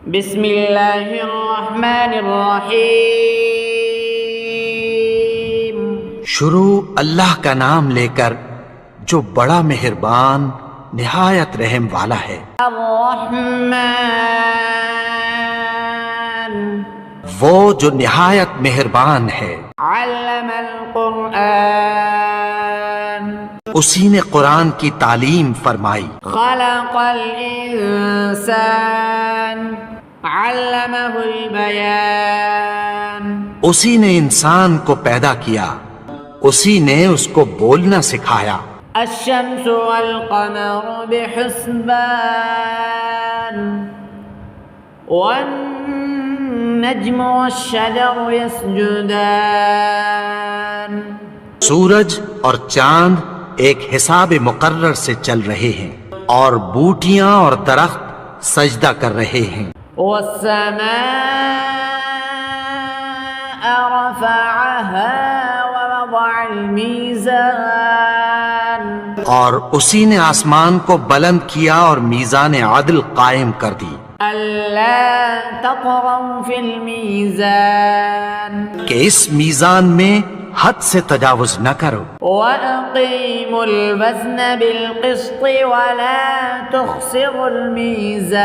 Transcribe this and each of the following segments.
بسم اللہ الرحمن الرحیم۔ شروع اللہ کا نام لے کر جو بڑا مہربان نہایت رحم والا ہے۔ الرحمن، وہ جو نہایت مہربان ہے۔ علم القرآن، اسی نے قرآن کی تعلیم فرمائی۔ خلق الانسان، علمہ البیان، اسی نے انسان کو پیدا کیا، اسی نے اس کو بولنا سکھایا۔ الشمس والقمر بحسبان، والنجم والشجر يسجدان، سورج اور چاند ایک حساب مقرر سے چل رہے ہیں، اور بوٹیاں اور درخت سجدہ کر رہے ہیں۔ والسماء رفعها ووضع الميزان، اور اسی نے آسمان کو بلند کیا اور میزان عدل قائم کر دی، ألا تطغوا في الميزان، کہ اس میزان میں حد سے تجاوز نہ کرو۔ وأقيموا الوزن بالقسط ولا تخسروا الميزان،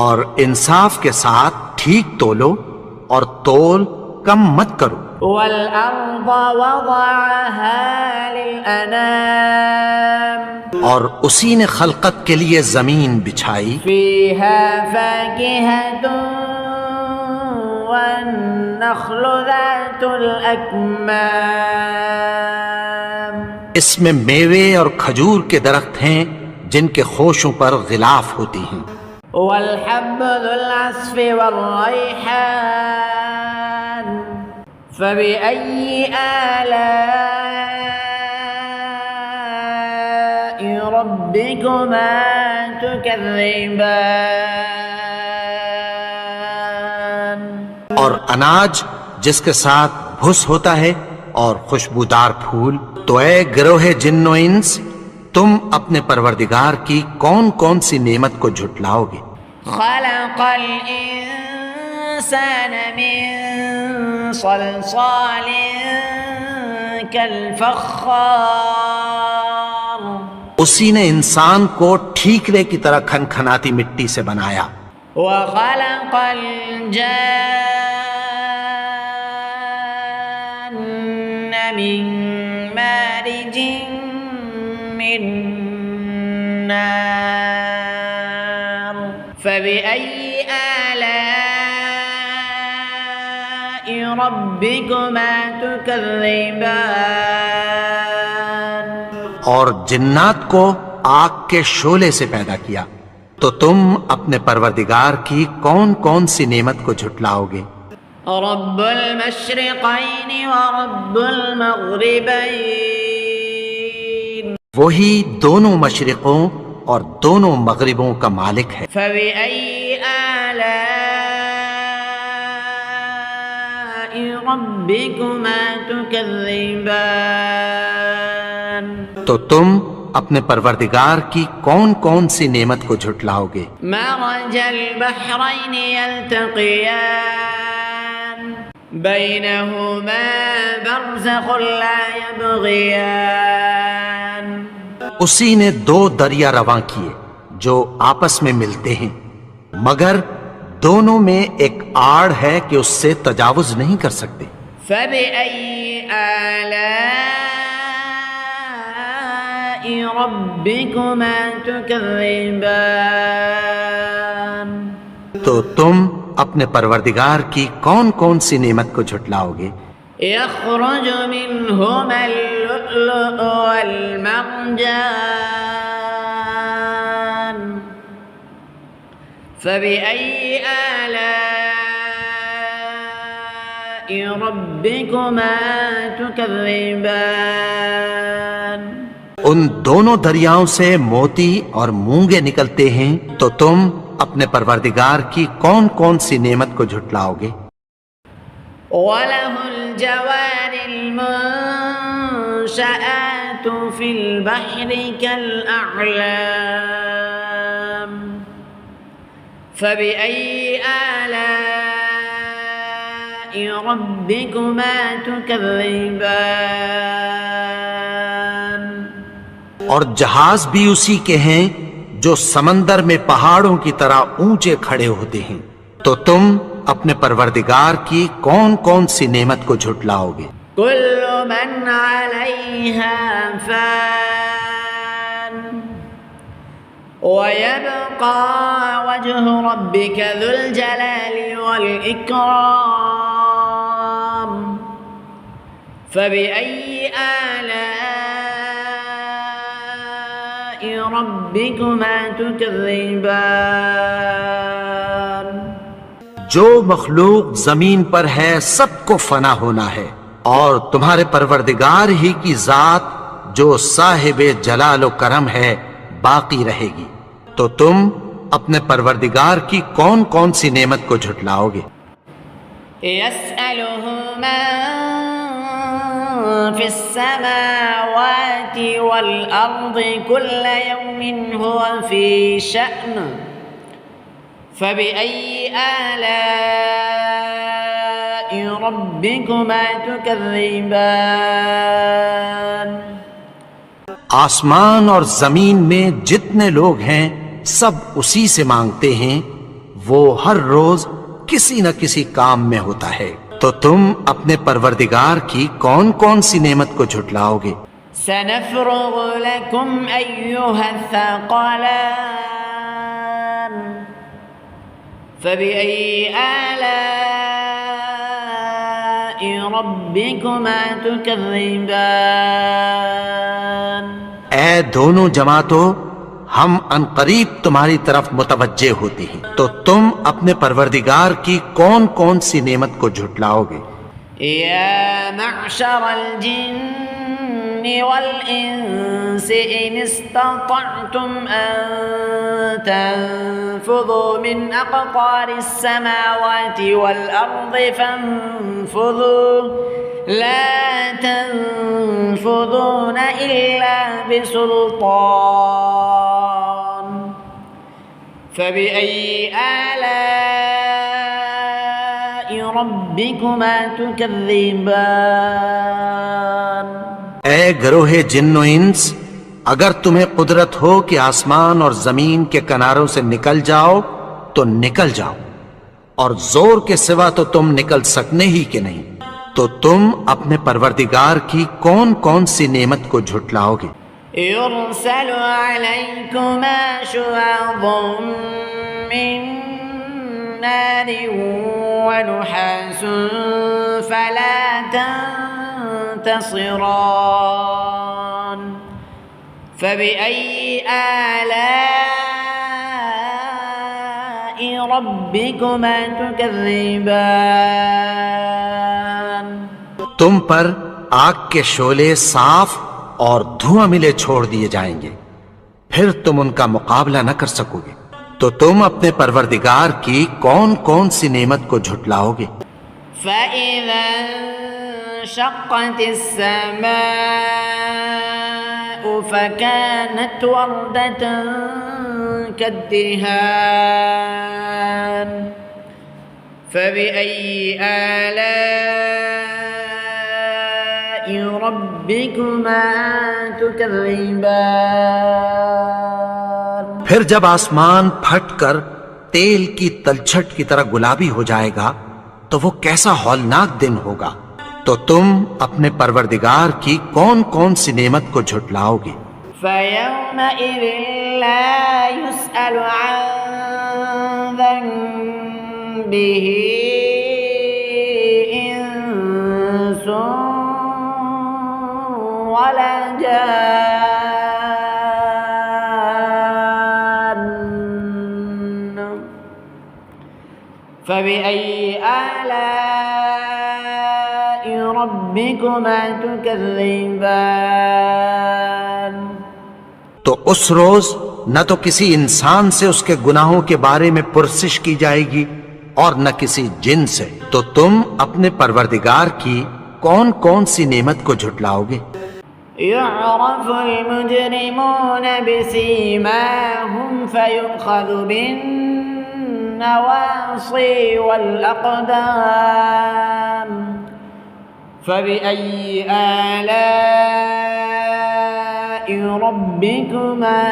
اور انصاف کے ساتھ ٹھیک تولو اور تول کم مت کرو۔ والأرض وضعها للأنام، اور اسی نے خلقت کے لیے زمین بچھائی، فيها فاكهة والنخل ذات الأكمام، اس میں میوے اور کھجور کے درخت ہیں جن کے خوشوں پر غلاف ہوتی ہیں۔ والحب ذو العصف والريحان، فبأي آلاء ربكما تكذبان، اور اناج جس کے ساتھ بھس ہوتا ہے اور خوشبودار پھول، تو اے گروہ جن و انس، تم اپنے پروردگار کی کون کون سی نعمت کو جھٹلاؤ گے؟ خلق الإنسان من صلصال كالفخار، اسی نے انسان کو ٹھیکرے کی طرح کھنکھناتی مٹی سے بنایا۔ وخلق الجان من مارج من نار، فبأي آلاء ربكما تكذبان، اور جنات کو آگ کے شعلے سے پیدا کیا، تو تم اپنے پروردگار کی کون کون سی نعمت کو جھٹلاؤ گے؟ رب المشرقین ورب المغربین، وہی دونوں مشرقوں اور دونوں مغربوں کا مالک ہے۔ فبأي آلاء ربكما تكذبان، تو تم اپنے پروردگار کی کون کون سی نعمت کو جھٹلاؤ گے؟ مرج البحرین یلتقیان بینہما برزخ لا یبغیان، اسی نے دو دریا رواں کیے جو آپس میں ملتے ہیں، مگر دونوں میں ایک آڑ ہے کہ اس سے تجاوز نہیں کر سکتے۔ فبأي آلاء ربكما تكذبان، تو تم اپنے پروردگار کی کون کون سی نعمت کو جھٹلاؤ گے؟ يخرج منهما اللؤلؤ والمرجان، فبأي آلاء ربكما تكذبان، ان دونوں دریاؤں سے موتی اور مونگے نکلتے ہیں، تو تم اپنے پروردگار کی کون کون سی نعمت کو جھٹلاؤ گے؟ وله الجوار المنشآت في البحر كالأعلام، فبأي آلاء ربكما تكذبان اور جہاز بھی اسی کے ہیں جو سمندر میں پہاڑوں کی طرح اونچے کھڑے ہوتے ہیں، تو تم اپنے پروردگار کی کون کون سی نعمت کو جھٹلاؤ گے؟ كل من عليها فان ويبقى وجه ربك ذو الجلال والإكرام فبأي آلاء ربكما تكذبان جو مخلوق زمین پر ہے سب کو فنا ہونا ہے، اور تمہارے پروردگار ہی کی ذات جو صاحب جلال و کرم ہے باقی رہے گی، تو تم اپنے پروردگار کی کون کون سی نعمت کو جھٹلاؤ گے؟ يسأله من في السماوات والأرض كل يوم هو في شأن فبأي آلاء ربكما تكذبان آسمان اور زمین میں جتنے لوگ ہیں سب اسی سے مانگتے ہیں، وہ ہر روز کسی نہ کسی کام میں ہوتا ہے، تو تم اپنے پروردگار کی کون کون سی نعمت کو جھٹلاؤ گے؟ سنفرغ لكم أيها الثقلان فبأي آلاء ربكما تكذبان اے دونوں جماعتوں، ہم عنقریب تمہاری طرف متوجہ ہوتے ہیں، تو تم اپنے پروردگار کی کون کون سی نعمت کو جھٹلاؤ گے؟ يا معشر الجن والإنس إن استطعتم أن تنفذوا من أقطار السماوات والأرض فانفذوا لا تنفذون إلا بسلطان فبأي آلاء ربكما تكذبان اے گروہ جن و انس، اگر تمہیں قدرت ہو کہ آسمان اور زمین کے کناروں سے نکل جاؤ تو نکل جاؤ، اور زور کے سوا تو تم نکل سکنے ہی کہ نہیں، تو تم اپنے پروردگار کی کون کون سی نعمت کو جھٹلاؤ گے؟ يرسل عليكما شواظ من نار ونحاس فلا تنتصران فبأي آلاء ربكما تكذبان تم پر آگ کے شعلے صاف اور دھواں ملے چھوڑ دیے جائیں گے، پھر تم ان کا مقابلہ نہ کر سکو گے، تو تم اپنے پروردگار کی کون کون سی نعمت کو جھٹلاؤ گے؟ فإذا انشقت السماء فكانت وردة كالدهان فبأي آلاء ربكما تكذبان پھر جب آسمان پھٹ کر تیل کی تلچھٹ کی طرح گلابی ہو جائے گا تو وہ کیسا ہولناک دن ہوگا، تو تم اپنے پروردگار کی کون کون سی نعمت کو جھٹلاؤ گے؟ فيومئذ لا يسأل عن ذنبه إنس ولا جان فبأي آلاء ربكما تكذبان تو اس روز نہ تو کسی انسان سے اس کے گناہوں کے بارے میں پرسش کی جائے گی اور نہ کسی جن سے، تو تم اپنے پروردگار کی کون کون سی نعمت کو جھٹلاؤ گے؟ يعرف المجرمون بسيماهم فيؤخذ بالناصية النواصي والأقدام فبأي آلاء ربكما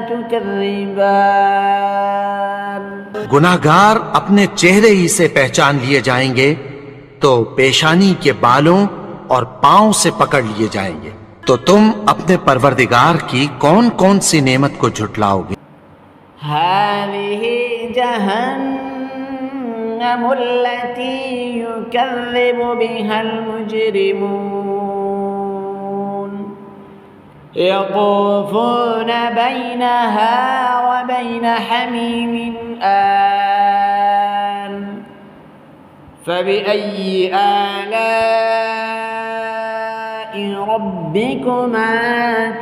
تكذبان گناہگار اپنے چہرے ہی سے پہچان لیے جائیں گے تو پیشانی کے بالوں اور پاؤں سے پکڑ لیے جائیں گے، تو تم اپنے پروردگار کی کون کون سی نعمت کو جھٹلاؤ گے؟ هذه جهنم التي يكذب بها المجرمون يطوفون بينها وبين حميم آن فبأي آلاء ربكما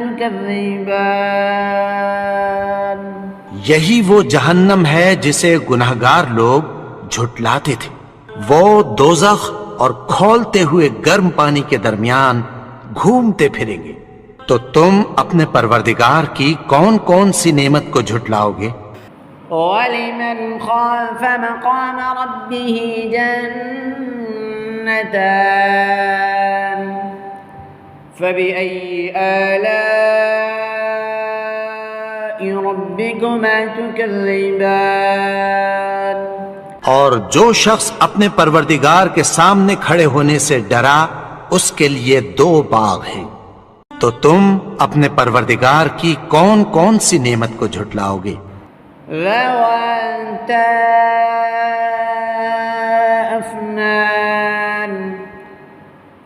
تكذبان یہی وہ جہنم ہے جسے گناہگار لوگ جھٹلاتے تھے، وہ دوزخ اور کھولتے ہوئے گرم پانی کے درمیان گھومتے پھریں گے، تو تم اپنے پروردگار کی کون کون سی نعمت کو جھٹلاؤ گے؟ وَلِمَنْ خَافَ مَقَامَ رَبِّهِ جَنَّتَانِ فَبِأَيِّ آلَاءِ رَبِّكُمَا تُكَذِّبَانِ اور جو شخص اپنے پروردگار کے سامنے کھڑے ہونے سے ڈرا اس کے لیے 2 باغ ہیں، تو تم اپنے پروردگار کی کون کون سی نعمت کو جھٹلاؤ گے؟ ذواتا أفنان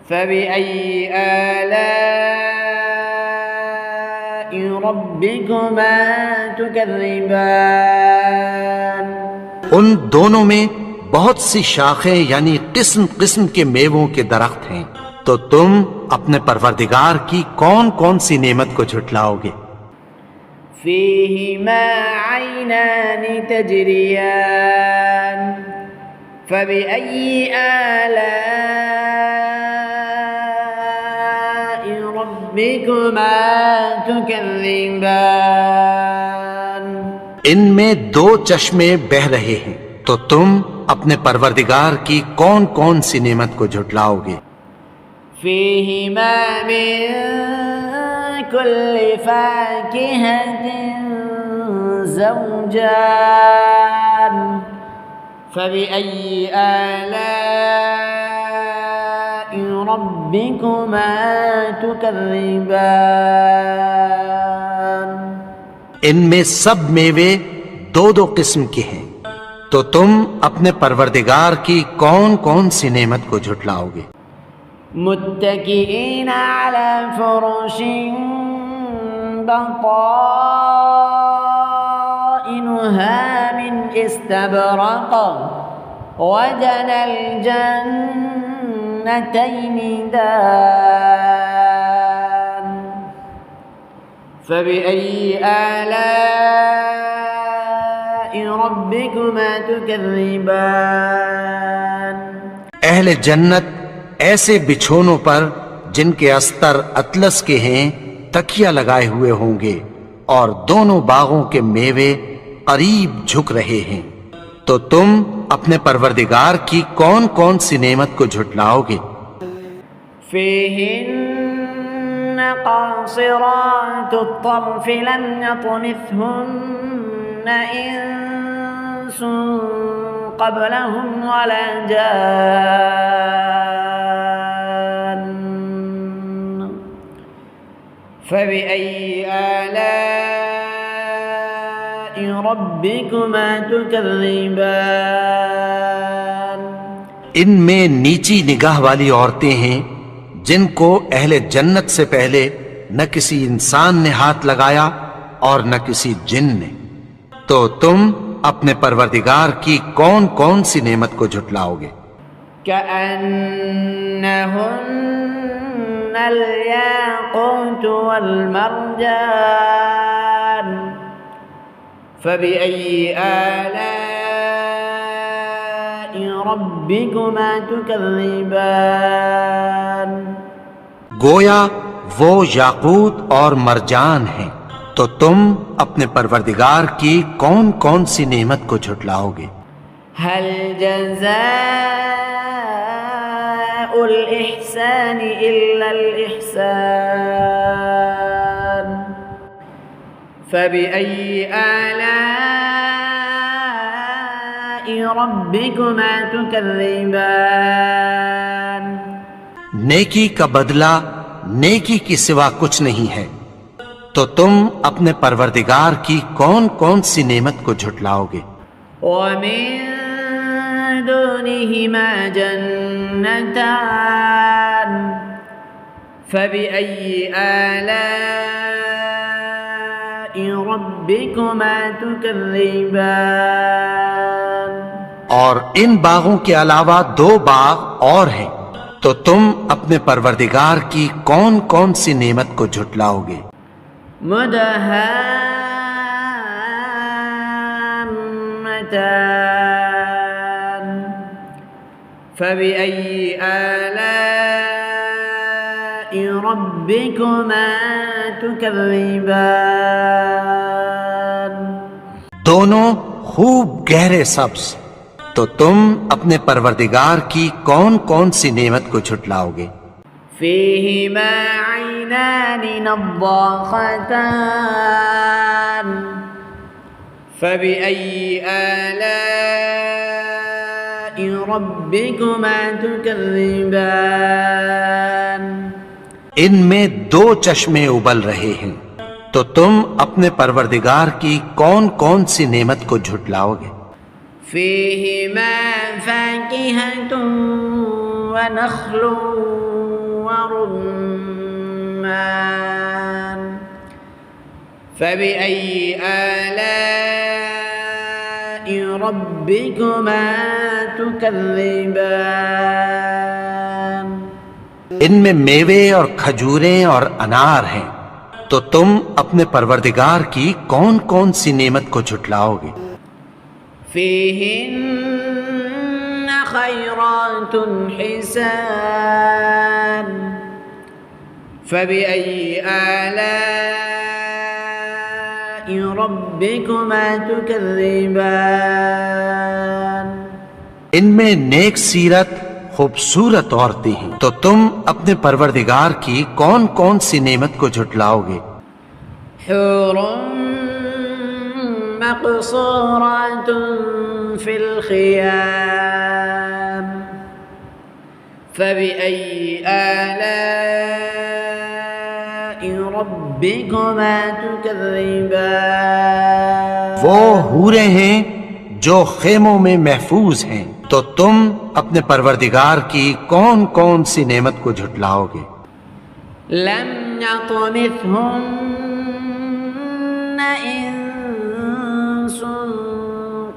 فبأي آلاء ربكما تكذبان ان دونوں میں بہت سی شاخیں یعنی قسم قسم کے میووں کے درخت ہیں، تو تم اپنے پروردگار کی کون کون سی نعمت کو جھٹلاؤ گے؟ فيهما عينان تجريان فبأي آلاء ربكما تكذبان ان میں 2 چشمے بہہ رہے ہیں، تو تم اپنے پروردگار کی کون کون سی نعمت کو جھٹلاؤ گے؟ فيهما من كل فاكهة زوجان فبأي آلاء ربكما تكذبان ان میں سب میوے 2 قسم کے ہیں، تو تم اپنے پروردگار کی کون کون سی نعمت کو جھٹلاؤ گے؟ متكئين على فرش بطائنها من استبرق وجنى الجنتين دان فبأي آلاء ربكما تكذبان اہل جنت ایسے بچھونوں پر جن کے استر اطلس کے ہیں تکیہ لگائے ہوئے ہوں گے، اور دونوں باغوں کے میوے قریب جھک رہے ہیں، تو تم اپنے پروردگار کی کون کون سی نعمت کو جھٹلاؤ گے؟ فيهن قاصرات الطرف لم يطمثهن إنس قبلهم ولا جان فبأي آلاء ربكما تكذبان ان میں نیچی نگاہ والی عورتیں ہیں جن کو اہل جنت سے پہلے نہ کسی انسان نے ہاتھ لگایا اور نہ کسی جن نے، تو تم اپنے پروردگار کی کون کون سی نعمت کو جھٹلاؤ گے؟ كأنهن الياقوت والمرجان فبأي آلاء ربكما تكذبان گویا وہ یاقوت اور مرجان ہیں، تو تم اپنے پروردگار کی کون کون سی نعمت کو جھٹلاؤ گے؟ هل جزاء الإحسان إلا الإحسان فبأي آلاء ربكما تكذبان نیکی کا بدلہ نیکی کی سوا کچھ نہیں ہے، تو تم اپنے پروردگار کی کون کون سی نعمت کو جھٹلاؤ گے؟ ومن دونهما جنتان فبأي آلاء ربكما تكذبان اور ان باغوں کے علاوہ 2 باغ اور ہیں، تو تم اپنے پروردگار کی کون کون سی نعمت کو جھٹلاؤ گے؟ مدهامتان فبأي آلاء ربكما تكذبان دونوں خوب گہرے سبز، تو تم اپنے پروردگار کی کون کون سی نعمت کو جھٹلاؤ گے؟ فيهما عينان نضاختان فبأي آلاء ربكما تكذبان ان میں 2 چشمے ابل رہے ہیں، تو تم اپنے پروردگار کی کون کون سی نعمت کو جھٹلاؤ گے؟ فيهما فاكهة ونخل ورمان فبأي آلاء ربكما تكذبان ان میں میوے اور کھجوریں اور انار ہیں، تو تم اپنے پروردگار کی کون کون سی نعمت کو جھٹلاؤ گے؟ فيهن خيرات حسان فبأي آلاء ربكما تكذبان ان میں نیک سیرت خوبصورت عورتیں ہیں، تو تم اپنے پروردگار کی کون کون سی نعمت کو جھٹلاؤ گے؟ حور مقصورات في الخيام فبأي آلاء ربكما تكذبان وہ حوریں ہیں جو خیموں میں محفوظ ہیں، تو تم اپنے پروردگار کی کون کون سی نعمت کو جھٹلاؤ گے؟ لم يطمثهن إنس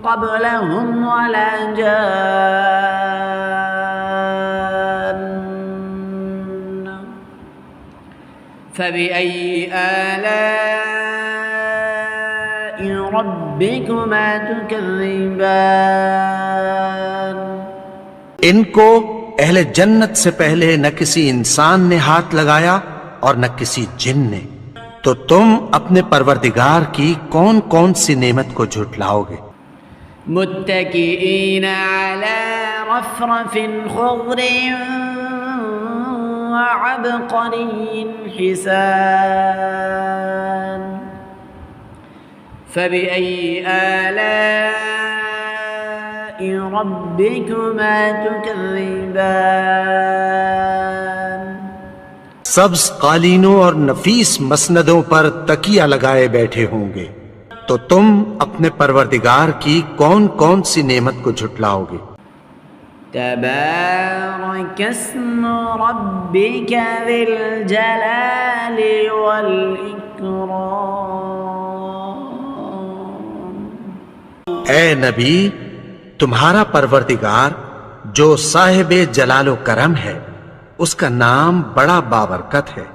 قبلهم ولا جان فبأي آلاء ربكما تكذبان ان کو اہل جنت سے پہلے نہ کسی انسان نے ہاتھ لگایا اور نہ کسی جن نے، تو تم اپنے پروردگار کی کون کون سی نعمت کو جھٹلاؤ گے؟ متكئين على رفرف خضر وعبقري حسان فبأي آلاء ربكما تكذبان سبز قالینوں اور نفیس مسندوں پر تکیہ لگائے بیٹھے ہوں گے، تو تم اپنے پروردگار کی کون کون سی نعمت کو جھٹلاؤ گے؟ تبارك اسم ربك ذي الجلال والإكرام اے نبی، تمہارا پروردگار جو صاحب جلال و کرم ہے، اس کا نام بڑا بابرکت ہے۔